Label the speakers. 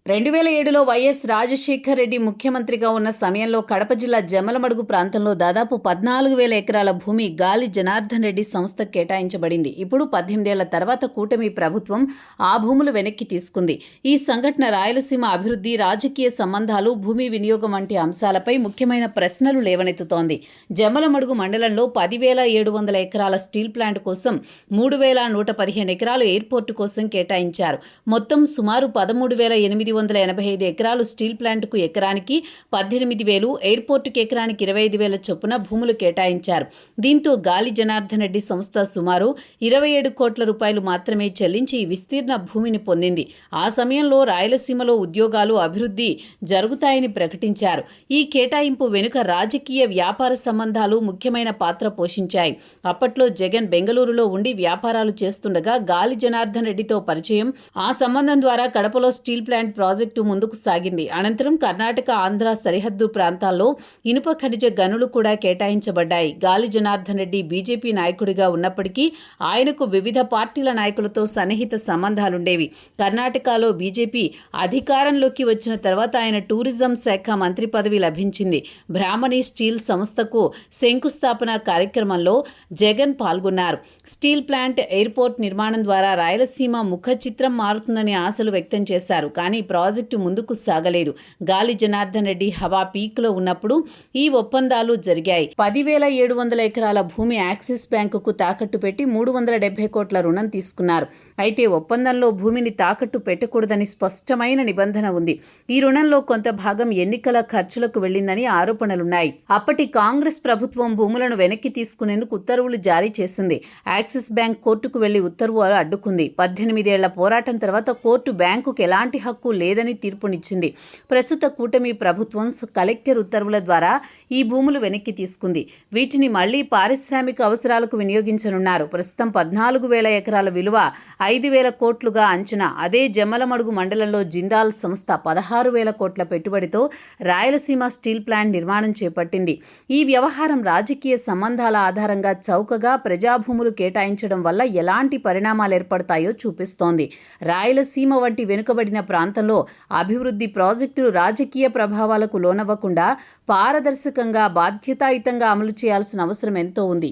Speaker 1: 2007లో YS Rajasekhar Reddy ముఖ్యమంత్రిగా ఉన్న సమయంలో కడప జిల్లా జమ్మలమడుగు ప్రాంతంలో దాదాపు 14,000 ఎకరాల భూమి గాలి జనార్దన్ రెడ్డి సంస్థకు కేటాయించబడింది. ఇప్పుడు 18 ఏళ్ల తర్వాత కూటమి ప్రభుత్వం ఆ భూములు వెనక్కి తీసుకుంది. ఈ సంఘటన రాయలసీమ అభివృద్ధి, రాజకీయ సంబంధాలు, భూమి వినియోగం వంటి అంశాలపై ముఖ్యమైన ప్రశ్నలు లేవనెత్తుతోంది. జమ్మలమడుగు మండలంలో 10,700 ఎకరాల స్టీల్ ప్లాంట్ కోసం 3,115 ఎకరాలు ఎయిర్పోర్టు కోసం కేటాయించారు. మొత్తం సుమారు 13,885 ఎకరాలు స్టీల్ ప్లాంట్కు ఎకరానికి 18,000, ఎయిర్పోర్టుకు ఎకరానికి 25,000 చొప్పున భూములు కేటాయించారు. దీంతో గాలి జనార్దన్ రెడ్డి సంస్థ సుమారు 27 కోట్ల రూపాయలు మాత్రమే చెల్లించి విస్తీర్ణ భూమిని పొందింది. ఆ సమయంలో రాయలసీమలో ఉద్యోగాలు, అభివృద్ధి జరుగుతాయని ప్రకటించారు. ఈ కేటాయింపు వెనుక రాజకీయ, వ్యాపార సంబంధాలు ముఖ్యమైన పాత్ర పోషించాయి. అప్పట్లో జగన్ బెంగళూరులో ఉండి వ్యాపారాలు చేస్తుండగా గాలి జనార్దన్ రెడ్డితో పరిచయం, ఆ సంబంధం ద్వారా కడపలో స్టీల్ ప్లాంట్ ప్రాజెక్టు ముందుకు సాగింది. అనంతరం కర్ణాటక, ఆంధ్ర సరిహద్దు ప్రాంతాల్లో ఇనుప ఖనిజ గనులు కూడా కేటాయించబడ్డాయి. గాలి జనార్దన్ రెడ్డి బీజేపీ నాయకుడిగా ఉన్నప్పటికీ ఆయనకు వివిధ పార్టీల నాయకులతో సన్నిహిత సంబంధాలుండేవి. కర్ణాటకలో బీజేపీ అధికారంలోకి వచ్చిన తర్వాత ఆయన టూరిజం శాఖ మంత్రి పదవి లభించింది. బ్రాహ్మణి స్టీల్ సంస్థకు శంకుస్థాపన కార్యక్రమంలో జగన్ పాల్గొన్నారు. స్టీల్ ప్లాంట్, ఎయిర్పోర్ట్ నిర్మాణం ద్వారా రాయలసీమ ముఖ చిత్రం మారుతుందని ఆశలు వ్యక్తం చేశారు. కానీ ప్రాజెక్టు ముందుకు సాగలేదు. గాలి జనార్దన్ రెడ్డి హవా పీక్లో ఉన్నప్పుడు ఈ ఒప్పందాలు జరిగాయి. 10,700 ఎకరాల భూమి యాక్సిస్ బ్యాంకుకు తాకట్టు పెట్టి 370 కోట్ల రుణం తీసుకున్నారు. అయితే ఒప్పందంలో భూమిని తాకట్టు పెట్టకూడదని స్పష్టమైన నిబంధన ఉంది. ఈ రుణంలో కొంత భాగం ఎన్నికల ఖర్చులకు వెళ్లిందని ఆరోపణలున్నాయి. అప్పటి కాంగ్రెస్ ప్రభుత్వం భూములను వెనక్కి తీసుకునేందుకు ఉత్తర్వులు జారీ చేసింది. యాక్సిస్ బ్యాంక్ కోర్టుకు వెళ్లి ఉత్తర్వులు అడ్డుకుంది. 18 ఏళ్ల పోరాటం తర్వాత కోర్టు బ్యాంకుకు ఎలాంటి హక్కు లేదని తీర్పునిచ్చింది. ప్రస్తుత కూటమి ప్రభుత్వం కలెక్టర్ ఉత్తర్వుల ద్వారా ఈ భూములు వెనక్కి తీసుకుంది. వీటిని మళ్లీ పారిశ్రామిక అవసరాలకు వినియోగించనున్నారు. ప్రస్తుతం 14,000 ఎకరాల విలువ 5,000 కోట్లుగా అంచనా. అదే జమ్మలమడుగు మండలంలో జిందాల్ సంస్థ 16,000 కోట్ల పెట్టుబడితో రాయలసీమ స్టీల్ ప్లాంట్ నిర్మాణం చేపట్టింది. ఈ వ్యవహారం రాజకీయ సంబంధాల ఆధారంగా చౌకగా ప్రజాభూములు కేటాయించడం వల్ల ఎలాంటి పరిణామాలు ఏర్పడతాయో చూపిస్తోంది. రాయలసీమ వంటి వెనుకబడిన ప్రాంతంలో అభివృద్ధి ప్రాజెక్టులు రాజకీయ ప్రభావాలకు లోనవ్వకుండా పారదర్శకంగా, బాధ్యతాయుతంగా అమలు చేయాల్సిన అవసరం ఎంతో ఉంది.